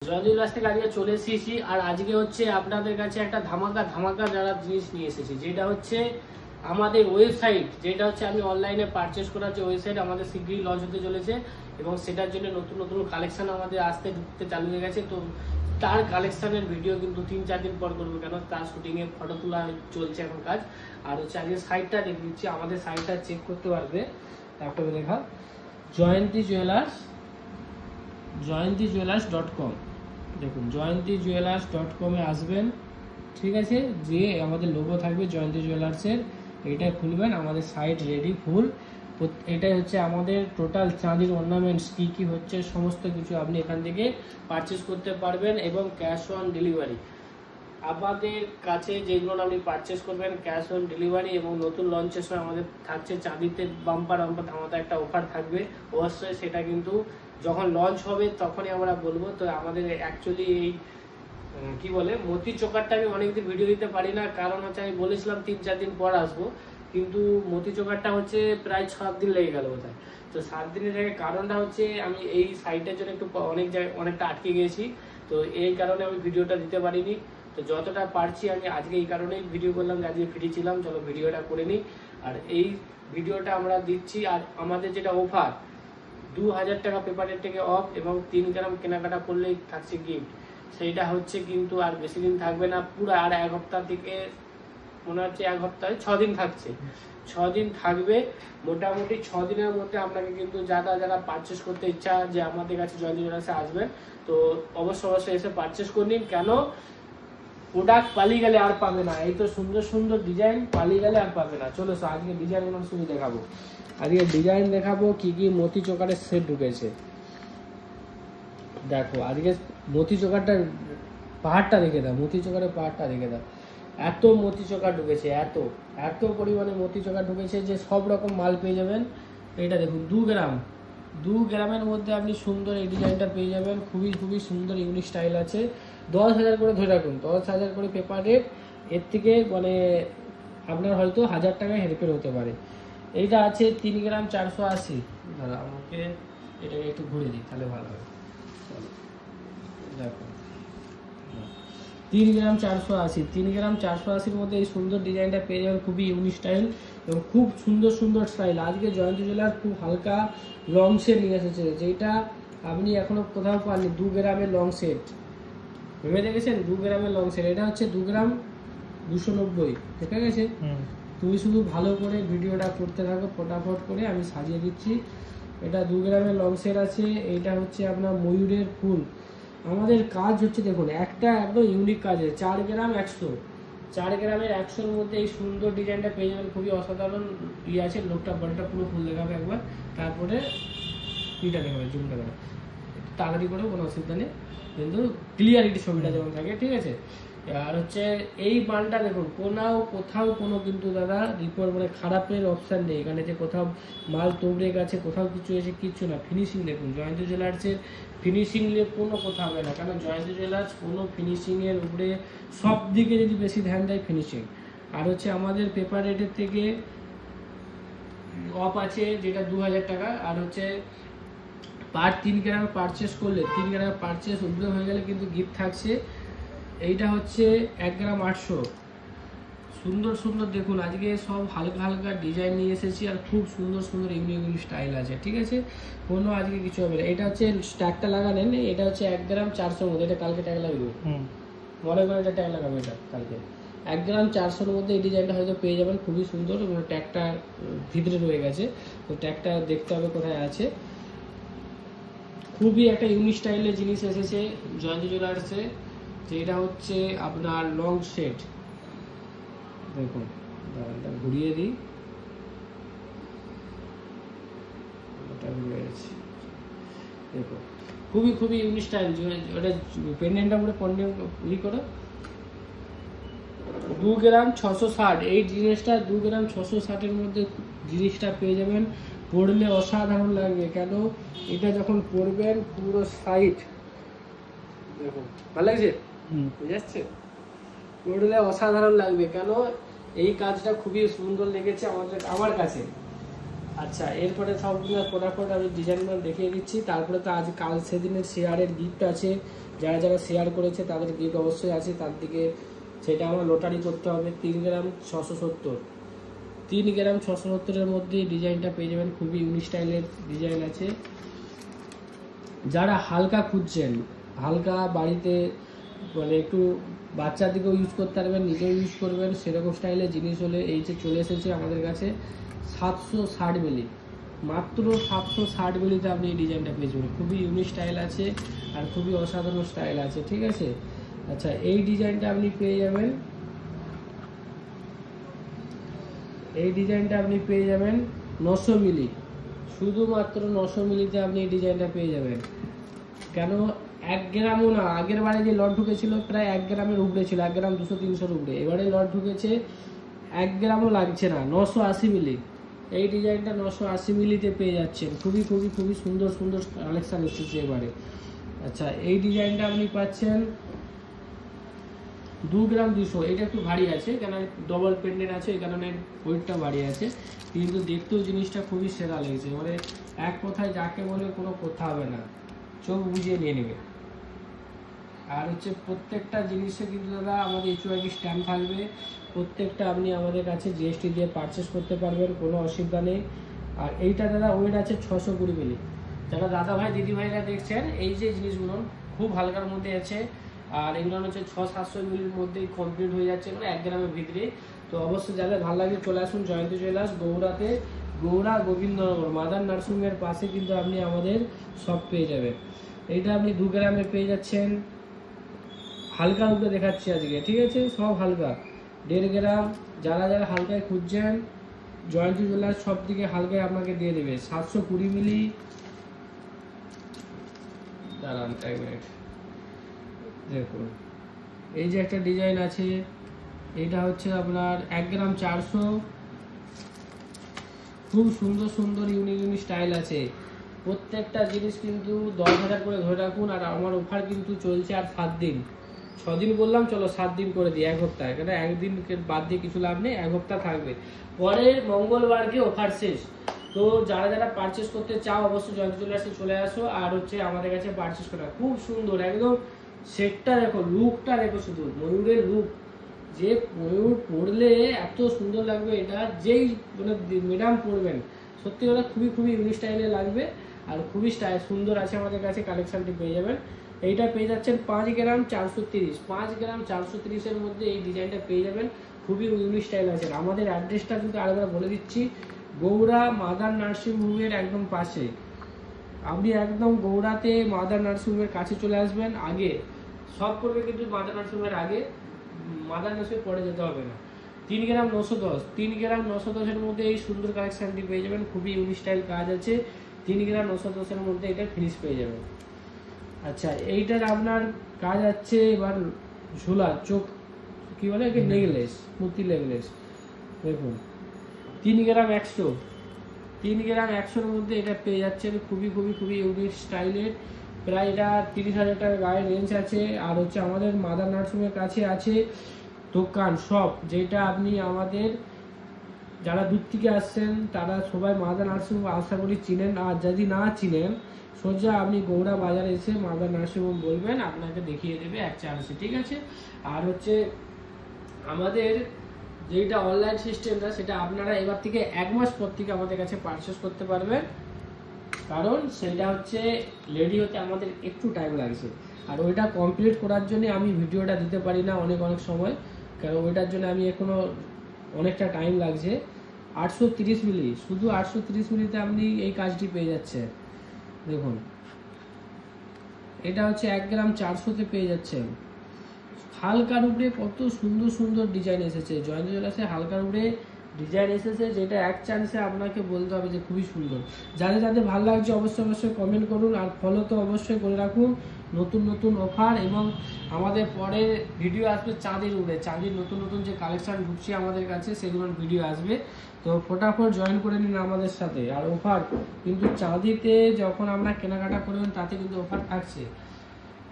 জয়ন্তী বিলাস থেকে আজকে চলে এসেছি আর আজকে হচ্ছে আপনাদের কাছে একটা ধামাকা যারা জিনিস নিয়ে এসেছি, যেটা হচ্ছে আমাদের ওয়েবসাইট, যেটা হচ্ছে আমি অনলাইনে পারচেস করার যে ওয়েবসাইট আমাদের শীঘ্রই লঞ্চ হতে চলেছে এবং সেটার জন্য নতুন নতুন কালেকশন আমাদের ঢুকতে চালু হয়ে গেছে। তো তার কালেকশনের ভিডিও কিন্তু 3-4 দিন পর করবো, কেন তার শুটিং এর ফটো তোলা চলছে এখন কাজ। আর হচ্ছে আজকে সাইটটা দেখে দিচ্ছি, আমাদের সাইটটা চেক করতে পারবে ল্যাপটপে দেখা, জয়ন্তী জুয়েলার্স.com। দেখুন জয়ন্তী-জুয়েলার্স.com এ আসবেন, ঠিক আছে, যে আমাদের লোগো থাকবে জয়ন্তী জুয়েলার্সের, এটা খুলবেন, আমাদের সাইট রেডি ফুল। এটাই হচ্ছে আমাদের টোটাল চাঁদির অর্নামেন্টস কি হচ্ছে সমস্ত কিছু আপনি এখান থেকে পারচেস করতে পারবেন এবং ক্যাশ অন ডেলিভারি। আমাদের কাছে যেগুলো আপনি পারচেস করবেন ক্যাশ অন ডেলিভারি এবং নতুন লঞ্চের সময় আমাদের থাকছে চাঁদিতে বাম্পার ধামাকা একটা অফার থাকবে, অবশ্যই সেটা কিন্তু যখন লঞ্চ হবে তখনই আমরা বলবো। তো আমাদের অ্যাকচুয়ালি এই কি বলে মতি চোকারটা আমি অনেকদিন ভিডিও দিতে পারি না, কারণ হচ্ছে আমি বলেছিলাম 3-4 দিন পর আসবো, কিন্তু মতি চোকারটা হচ্ছে প্রায় 7 দিন লেগে গেল বোধহয়। তো 7 দিনের জায়গায় কারণটা হচ্ছে আমি এই সাইটের জন্য একটু অনেকটা আটকে গেছি, তো এই কারণে আমি ভিডিওটা দিতে পারিনি। তো যতটা পারছি আমি আজকে এই কারণেই ভিডিও করলাম, আজকে ফ্রি ছিলাম, চলো ভিডিওটা করে নিই। আর এই ভিডিওটা আমরা দিচ্ছি, আর আমাদের যেটা অফার 2000 টাকা পেপারের থেকে অফ এবং 3 গ্রাম কেনাকাটা করলেই থাকছে গিফট, সেইটা হচ্ছে কিন্তু আর বেশি দিন থাকবে না, পুরো আর 1 সপ্তাহ থেকে মনে হচ্ছে 1 সপ্তাহে 6 দিন থাকছে, 6 দিন থাকবে। মোটামুটি 6 দিনের মধ্যে আপনাকে কিন্তু যারা পারচেস করতে ইচ্ছা যে আমাদের কাছে জয়ন্তী জুয়েলার্সে আসবেন, তো অবশ্যই এসে পারচেস করে নিন, কেন প্রোডাক্ট পালিয়ে গেলে আর পাবে না। এই তো সুন্দর সুন্দর ডিজাইন পালিয়ে গেলে আর পাবে না। চলো আজকে ডিজাইনগুলো শুধু দেখাবো, আজকে ডিজাইন দেখাবো কি মতি চোকারের সেট ঢুকেছে। দেখো আজকে মতি চোকারটা পাহাড়টা দেখে দাও, মতি চোকারের পাহাড়টা দেখে দাও, এত মতি চোকার ঢুকেছে, এত পরিমাণে মতি চোকার ঢুকেছে যে সব রকম মাল পেয়ে যাবেন। এটা দেখুন 2 গ্রামের মধ্যে আপনি সুন্দর এই ডিজাইনটা পেয়ে যাবেন, খুবই সুন্দর ইউনিক স্টাইল আছে। 10,000 করে ধরে রাখুন, 10,000 করে পেপার রেট, এর থেকে মানে আপনার হয়তো 1000 টাকায় হেরফের হতে পারে। এইটা আছে 3 গ্রাম 480, দাদা আমাকে এটাকে একটু ঘুরে দিই তাহলে ভালো হবে। দেখো 3 গ্রাম 480, 3 গ্রাম 480-র মধ্যে এই সুন্দর ডিজাইনটা পেয়ে যাবেন, খুবই ইউনিক স্টাইল এবং খুব সুন্দর স্টাইল। আজকে জয়ন্তী জুয়েলার্স খুব হালকা লং সেট নিয়ে এসেছে, যেটা আপনি এখনো কোথাও পাননি। 2 গ্রামের লং সেট ভেবে দেখেছেন, 2 গ্রামের লং সেট, এটা হচ্ছে 2 গ্রাম 290, ঠিক আছে। তুমি শুধু ভালো করে ভিডিওটা করতে থাকো, ফটাফট করে আমি সাজিয়ে দিচ্ছি। এটা 2 গ্রামের লং সেট আছে, এইটা হচ্ছে আপনার ময়ূরের ফুল। আমাদের কাজ হচ্ছে দেখুন একটা একদম ইউনিক কাজ আছে, 4 গ্রাম 100, 4 গ্রামের 100-র মধ্যে এই সুন্দর ডিজাইনটা পেয়ে যাবেন, খুবই অসাধারণ আছে। লোকটা বলটা পুরো ফুল দেখাবে একবার, তারপরে ইটা দেখাবে, জুমটা দেখাবে, তাড়াতাড়ি করে, কোনো অসুবিধা নেই, কিন্তু ক্লিয়ারিটি ছবিটা যেমন থাকে, ঠিক আছে। আর হচ্ছে এই মালটা দেখুন কোথাও কোনো কিন্তু দাদা রিপোর্ট মানে খারাপের অপশান নেই এখানে, যে কোথাও মাল তোবড়ে গেছে, কোথাও কিছু এসে কিচ্ছু না। ফিনিশিং দেখুন, জয়ন্তী জুয়েলার্সের ফিনিশিং নিয়ে কোনো কথা হবে না, কারণ জয়ন্তী জুয়েলার্স কোনো ফিনিশিংয়ের উপরে সব দিকে যদি বেশি ধ্যান দেয় ফিনিশিং। আর হচ্ছে আমাদের পেপার রেটের থেকে অফ আছে যেটা 2000 টাকা, আর হচ্ছে পার 3 গ্রাম পারচেস করলে, 3 গ্রাম পারচেস উপরে হয়ে গেলে কিন্তু গিফট থাকছে। এইটা হচ্ছে 1 গ্রাম 800, সুন্দর দেখুন আজকে সব হালকা ডিজাইন নিয়ে এসেছি, আর খুব সুন্দর ইউনিক স্টাইল আছে, ঠিক আছে, কোনো আজকে কিছু হবে না। এটা হচ্ছে ট্যাগটা লাগালেন, এটা হচ্ছে 1 গ্রাম 400-র মধ্যে, এটা কালকে ট্যাগ লাগবে, মনে করেন এটা ট্যাগ লাগাবো, এটা কালকে 1 গ্রাম 400-র মধ্যে এই ডিজাইনটা হয়তো পেয়ে যাবেন, খুবই সুন্দর। ট্যাগটা ভিতরে রয়ে গেছে, তো ট্যাগটা দেখতে হবে কোথায় আছে। খুবই একটা ইউনিক স্টাইলের জিনিস এসেছে জয়ন্তী জুয়েলার্সে, যেটা হচ্ছে আপনার লং সেট। দেখুন দাঁড়ানটা ঘুরিয়ে দিই, দেখো খুবই ইউনিক স্টাইল। ওটা পেন্ডেন্টটা পুরো ই করে 2 গ্রাম 660, এই জিনিসটা 2 গ্রাম 660-এর মধ্যে জিনিসটা পেয়ে যাবেন। পড়লে অসাধারণ লাগবে, কেন এটা যখন পড়বেন পুরো সাইড দেখুন ভালো লাগছে, বুঝাচ্ছে, পড়লে অসাধারণ লাগবে, কেন এই কাজটা খুবই সুন্দর লেগেছে আমার কাছে। আচ্ছা, এরপরে সবগুলো ফটাফট আমি ডিজাইনগুলো দেখিয়ে দিচ্ছি। তারপরে তো আজ কাল সেদিনের শেয়ারের গিফট আছে, যারা যারা শেয়ার করেছে তাদের গিফট অবশ্যই আছে, তার দিকে সেটা আমরা লটারি করতে হবে। 3 গ্রাম 670, 3 গ্রাম 670-এর মধ্যে ডিজাইনটা পেয়ে যাবেন, খুবই ইউনিক স্টাইলের ডিজাইন আছে। যারা হালকা খুঁজছেন, হালকা বাড়িতে মানে একটু বাচ্চার দিকেও ইউজ করতে পারবেন, নিজেও ইউজ করবেন, সেরকম স্টাইলের জিনিস হলে এই যে চলে এসেছে আমাদের কাছে 760 মিলি, মাত্র 760 মিলিতে আপনি এই ডিজাইনটা পেয়ে যাবেন। খুবই ইউনিক স্টাইল আছে আর খুবই অসাধারণ স্টাইল আছে, ঠিক আছে। আচ্ছা, এই ডিজাইনটা আপনি পেয়ে যাবেন, এই ডিজাইনটা আপনি পেয়ে যাবেন 900 মিলি, শুধুমাত্র 900 মিলিতে আপনি এই ডিজাইনটা পেয়ে যাবেন। কেন 1 গ্রামও না, আগের বারে যে লট ঢুকেছিল প্রায় 1 গ্রামের উপরে ছিল, 1 গ্রাম 200-300 উপরে। এবারে লট ঢুকেছে 1 গ্রামও লাগছে না, 980 মিলি। এই ডিজাইনটা 980 মিলিতে পেয়ে যাচ্ছেন। খুবই খুবই খুবই সুন্দর সুন্দর কালেকশান এসেছে এবারে। আচ্ছা, এই ডিজাইনটা আপনি পাচ্ছেন 2 গ্রাম 200। এটা একটু ভারী আছে, কেন ডবল পেন্ডেন্ট আছে, এই কারণে ওয়েটটা ভারী আছে, কিন্তু দেখতেও জিনিসটা খুবই সেরা লেগেছে। মানে এক কথায় যাকে বলে কোনো কথা হবে না, চোখ বুঝিয়ে নিয়ে নেবে। আর হচ্ছে প্রত্যেকটা জিনিসে কিন্তু দাদা আমাদের HUID স্ট্যাম্প থাকবে, প্রত্যেকটা আপনি আমাদের কাছে GST দিয়ে পারচেস করতে পারবেন, কোনো অসুবিধা নেই। আর এইটা দাদা ওয়েট আছে 620 মিলি। যারা দাদা ভাই দিদি ভাইরা দেখছেন, এই যে জিনিসগুলো খুব হালকার মধ্যে আছে, আর এগুলো হচ্ছে 600-700 মিলির মধ্যেই কমপ্লিট হয়ে যাচ্ছে, মানে 1 গ্রামের ভিতরে। তো অবশ্যই যাদের ভালো লাগে চলে আসুন জয়ন্তী জুয়েলার্স, গৌড়াতে, গৌড়া গোবিন্দনগর মাদার নার্সিংয়ের পাশে কিন্তু আপনি আমাদের শপ পেয়ে যাবেন। এইটা আপনি 2 গ্রামে পেয়ে যাচ্ছেন, হালকার উপরে দেখাচ্ছি আজকে, ঠিক আছে, সব হালকা। 1.5 গ্রাম, যারা যারা হালকায় খুঁজছেন জয়ন্তী জুয়েলার্স সব দিকে হালকায় আপনাকে দিয়ে দেবে। 720 মিলি, দাঁড়ান 1 মিনিট, দেখুন এই যে একটা ডিজাইন আছে, এটা হচ্ছে আপনার 1 গ্রাম 400, খুব সুন্দর সুন্দর ইউনিক ইউনিক স্টাইল আছে। প্রত্যেকটা জিনিস কিন্তু 10,000 করে ধরে রাখুন। আর আমার অফার কিন্তু চলছে আর 7 দিন, 6 দিন বললাম, চলো 7 দিন করে দিই, 1 সপ্তাহ, কেন একদিন বাদ দিয়ে কিছু লাভ নেই, 1 সপ্তাহ থাকবে। পরের মঙ্গলবারকে অফার শেষ। তো যারা যারা পারচেস করতে চাও অবশ্যই জয়ন্তী জুয়েলার্সে চলে আসো, আর হচ্ছে আমাদের কাছে পারচেস করা খুব সুন্দর একদম। সেটটা দেখো, লুকটা দেখো, শুধু ময়ূরের লুক, যে ময়ূর পড়লে এত সুন্দর লাগবে, এটা যেই মানে ম্যাডাম পড়বেন সত্যি কথা খুবই খুবই ইউনিক স্টাইলে লাগবে। আর খুবই সুন্দর আছে আমাদের কাছে কালেকশনটি পেয়ে যাবেন। এইটা পেয়ে যাচ্ছেন 5 গ্রাম 430, 5 গ্রাম 430-এর মধ্যে এই ডিজাইনটা পেয়ে যাবেন, খুবই ইউনিক স্টাইল আছে। আমাদের অ্যাড্রেসটা কিন্তু আরেকবার বলে দিচ্ছি, গৌড়া মাদার নার্সিং হোমের একদম পাশে। আপনি একদম গৌড়াতে মাদার নার্সিং হোমের কাছে চলে আসবেন, আগে সব করবে কিন্তু মাদার নার্সিং হোমের আগে, মাদার নার্সিং পরে যেতে হবে না। 3 গ্রাম 910, 3 গ্রাম 910-এর মধ্যে এই সুন্দর কালেকশনটি পেয়ে যাবেন, খুবই ইউনিক স্টাইল কাজ আছে। 3 গ্রাম 910-এর মধ্যে এটা ফিনিশ পেয়ে যাবেন। আচ্ছা, এইটার আপনার কাজ আছে এবার ঝোলা চোখ কি বলে, নেকলেস, মূর্তি নেকলেস, দেখুন 3 গ্রাম 100, 3 গ্রাম 100-এর মধ্যে এটা পেয়ে যাচ্ছেন, খুবই খুবই খুবই ইউনিক স্টাইলের। প্রায় এটা 30,000 টাকা গায়ে রেঞ্জ আছে। আর হচ্ছে আমাদের মাদার নার্সিংয়ের কাছে আছে দোকান শপ, যেটা আপনি আমাদের যারা দূর থেকে আসছেন তারা সবাই মাদার নার্সিং হোম আশা করি চিনেন। আর যদি না চিনেন, সোজা আপনি গৌড়া বাজারে এসে মাদার নার্সিং হোম বলবেন, আপনাকে দেখিয়ে দেবে এক চান্সে, ঠিক আছে। আর হচ্ছে আমাদের যেটা অনলাইন সিস্টেমটা, সেটা আপনারা এবার থেকে 1 মাস পর থেকে আমাদের কাছে পারচেস করতে পারবেন, কারণ সেটা হচ্ছে রেডি হতে আমাদের একটু টাইম লাগছে। আর ওইটা কমপ্লিট করার জন্য আমি ভিডিওটা দিতে পারি না অনেক সময়, কারণ ওইটার জন্য আমি এখনো অনেকটা টাইম লাগছে। 830 মিলি, শুধু 830 মিলিতে আপনি এই কাজটি পেয়ে যাচ্ছে। দেখুন এটা হচ্ছে 1 গ্রাম 400-তে পেয়ে যাচ্ছেন। হালকার উপরে কত সুন্দর সুন্দর ডিজাইন এসেছে, জয়ন্তী জুয়েলার্সে হালকার উপরে ডিজাইন এসেছে, যেটা এক চান্সে আপনাকে বলতে হবে যে খুবই সুন্দর। যাদের যাদের ভালো লাগছে অবশ্যই অবশ্যই কমেন্ট করুন, আর ফলো তো অবশ্যই করে রাখুন। নতুন নতুন অফার এবং আমাদের পরে ভিডিও আসবে চাঁদের উপরে, চাঁদের নতুন নতুন যে কালেকশন ঢুকছে আমাদের কাছে সেগুলোর ভিডিও আসবে। তো ফটাফট জয়েন করে নিন আমাদের সাথে। আর অফার কিন্তু চাঁদিতে যখন আমরা কেনাকাটা করবেন তাতে কিন্তু অফার থাকছে,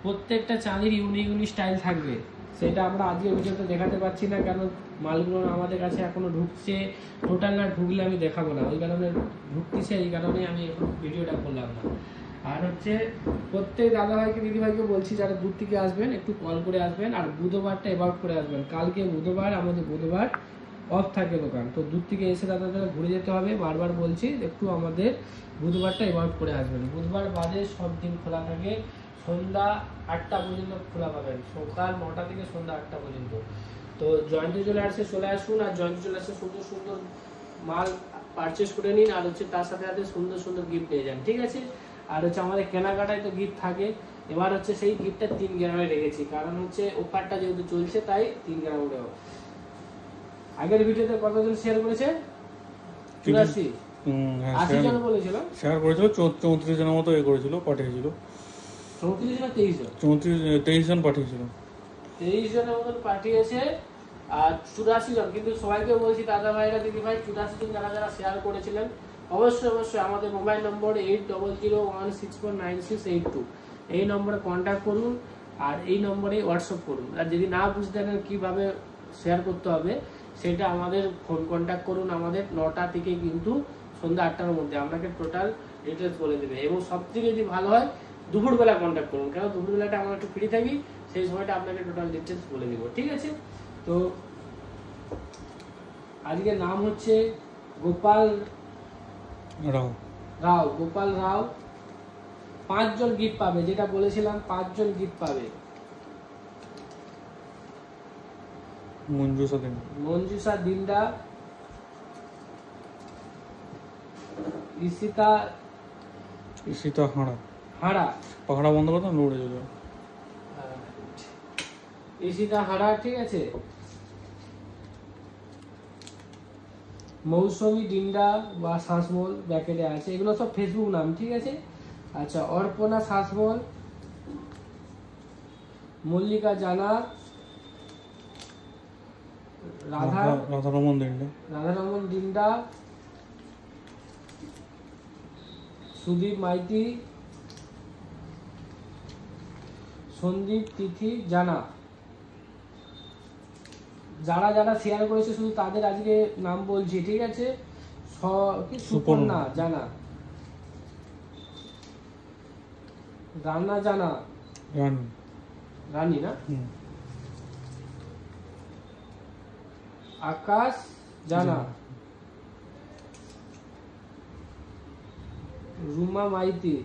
প্রত্যেকটা চাঁদির ইউনিক ইউনিক স্টাইল থাকবে। সেটা আমরা আজকে ভিডিওতে দেখাতে পারছি না, কারণ মালগুলো আমাদের কাছে এখনো ঢুকছে, টোটাল না ঢুকলে আমি দেখাবো না, ওই কারণে ঢুকতেছে, এই কারণে আমি এখন ভিডিওটা করলাম না। আর হচ্ছে প্রত্যেক দাদাভাইকে দিদিভাইকে বলছি যারা দূর থেকে আসবেন একটু কল করে আসবেন, আর বুধবারটা অ্যাভয়েড করে আসবেন। কালকে বুধবার, আমাদের বুধবার অফ থাকে দোকান, তো দূর থেকে এসে দাদাদের ঘুরে যেতে হবে, বারবার বলছি একটু আমাদের বুধবারটা অ্যাভয়েড করে আসবেন। বুধবার বাদে সব দিন খোলা থাকে, সন্ধ্যা 8টা পর্যন্ত খোলা পাবেন, সকাল 9টা থেকে সন্ধ্যা 8টা পর্যন্ত। তো জয়ন্তী জুয়েলার্সে চলে আসুন, আর জয়ন্তী জুয়েলার্সে সুন্দর সুন্দর মাল পারচেস করে নিন, আর হচ্ছে তার সাথে সাথে সুন্দর সুন্দর গিফট পেয়ে যান, ঠিক আছে। আর হচ্ছে আমাদের কেনাকাটায় তো গিফট থাকে, এবার হচ্ছে সেই গিফটটা 3 গ্রামে রেখেছি, কারণ হচ্ছে অফারটা যেহেতু চলছে তাই 3 গ্রাম দেবো। আগের ভিডিওতে কতজন শেয়ার করেছে? 84, 80 জন বলেছিল, শেয়ার করেছিল, 34 জনের মতো করেছিল, পাঠিয়েছিল। 34 জন 23 জন, 23 জন পাঠিয়েছিল, 23 জনের মতন পাঠিয়েছে। আর 84 জন, কিন্তু সবাইকে বলছি দাদা ভাইরা দিদি ভাই, 84 জন যারা যারা শেয়ার করেছিলেন অবশ্যই অবশ্যই আমাদের মোবাইল নম্বর 8001649682 এই নম্বরে কন্ট্যাক্ট করুন, আর এই নম্বরে হোয়াটসঅ্যাপ করুন। আর যদি না বুঝতে পারেন কীভাবে শেয়ার করতে হবে সেটা আমাদের ফোন কন্ট্যাক্ট করুন, আমাদের 9টা থেকে কিন্তু সন্ধ্যা 8টার মধ্যে আপনাকে টোটাল ডিটেলস বলে দেবে। এবং সবথেকে যদি ভালো হয় দুপুরবেলা কন্ট্যাক্ট করুন, কারণ দুপুরবেলাটা আমরা একটু ফ্রি থাকি, সেই সময়টা আপনাকে টোটাল ডিটেলস বলে দেবো, ঠিক আছে। তো আজকে নাম হচ্ছে গোপাল রাও, গোপাল রাও। 5 জন গিফট পাবে, যেটা বলেছিলাম 5 জন গিফট পাবে। মঞ্জুষা দিন্দা, ঈশিতা হাড়া, পাহাড়া বন্ধ করতাম লড়ে যাবে, ঈশিতা হাড়া, ঠিক আছে। মৌসুমী ডিন্ডা বা শাসমল ব্যাকেটে আছে, এগুলো সব ফেসবুক নাম, ঠিক আছে। আচ্ছা, অর্পণা শাসমল, মল্লিকা জানা, রাধারমন ডিন্ডা, সুদীপ মাইতি, সন্দীপ তিথি জানা। যারা যারা শেয়ার করেছে শুধু তাদের আজকে নাম বলছি, ঠিক আছে। সুপর্ণা জানা, রান্না জানা, রানী না, আকাশ জানা, রুমা মাইতি,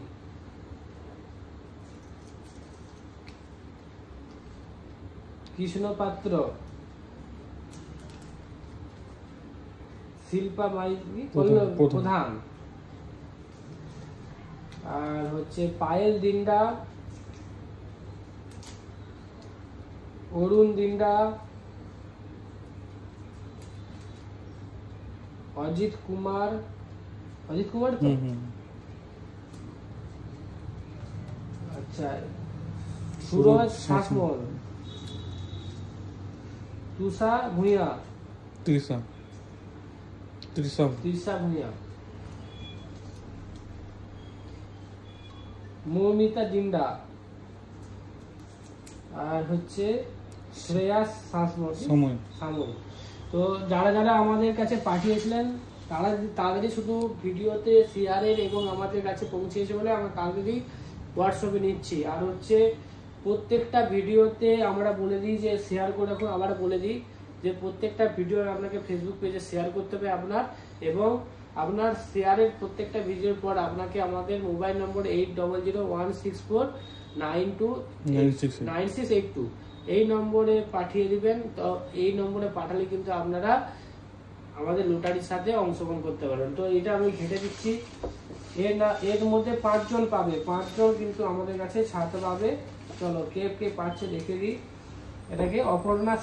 কৃষ্ণ পাত্র, শিল্পা মাইতি প্রধান, আর হচ্ছে পায়েল দিন্ডা, অরুণ দিন্ডা, অজিত কুমার তো, আচ্ছা, সুরজ শাসমল, তুষা ভূঁইয়া, তৃষা ভূঁইয়া, মৌমিতা ডিন্ডা, আর হচ্ছে শ্রেয়াস সামল। তো যারা যারা আমাদের কাছে পাঠিয়েছিলেন তাদেরই শুধু ভিডিওতে শেয়ারের এবং আমাদের কাছে পৌঁছেছে বলে আমরা তাদেরই হোয়াটসঅ্যাপে নিচ্ছি। আর হচ্ছে প্রত্যেকটা ভিডিওতে আমরা বলে দিই যে শেয়ার করে রাখুন, আবার বলে দিই যে প্রত্যেকটা ভিডিও আপনাকে ফেসবুক পেজে শেয়ার করতে হবে আপনার, এবং আপনার শেয়ারের প্রত্যেকটা ভিডিওর পর আপনাকে আমাদের মোবাইল নম্বর 800164929682 এই নম্বরে পাঠিয়ে দিবেন। তো এই নম্বরে পাঠালে কিন্তু আপনারা আমাদের লটারির সাথে অংশগ্রহণ করতে পারবেন। তো এটা আমি ঘেটে দিচ্ছি, এর মধ্যে 5 জন পাবে, 5 জন কিন্তু আমাদের কাছে ছাড়তে পাবে। চলো কে কে পাচ্ছে দেখে দিই। এটাকে অপর্ণা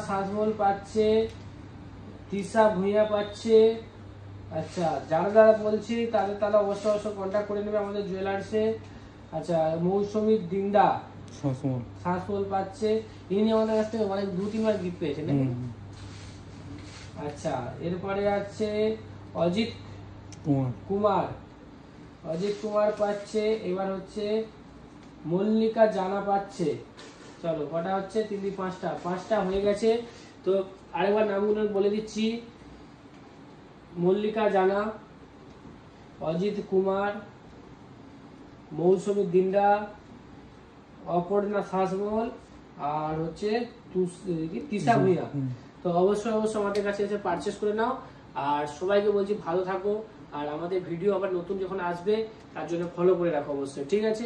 শাসমল পাচ্ছে, তৃষা ভূঁইয়া পাচ্ছে। আচ্ছা, যারা যারা বলছি তারা অবশ্যই কন্ট্যাক্ট করে নেবে আমাদের জুয়েলার্সে। আচ্ছা, মৌসুমী দিন্দা শাসমল পাচ্ছে, ইনি আমাদের কাছ থেকে অনেক 2-3 বার গিফট পেয়েছেন। আচ্ছা, এরপরে আছে অজিত কুমার পাচ্ছে। এবার হচ্ছে মল্লিকা জানা পাচ্ছে, চলো কটা হচ্ছে, 3 5টা হয়ে গেছে। তো আরেকবার নামগুলো বলে দিচ্ছি, মল্লিকা জানা, অজিত কুমার, মৌসুমী দিন্ডা, অপর্ণা শাসমল, আর হচ্ছে তিশা ভূঁইয়া। তো অবশ্যই আমাদের কাছে এসে পারচেস করে নাও। আর সবাইকে বলছি ভালো থাকো, আর আমাদের ভিডিও আবার নতুন যখন আসবে তার জন্য ফলো করে রাখো অবশ্যই, ঠিক আছে?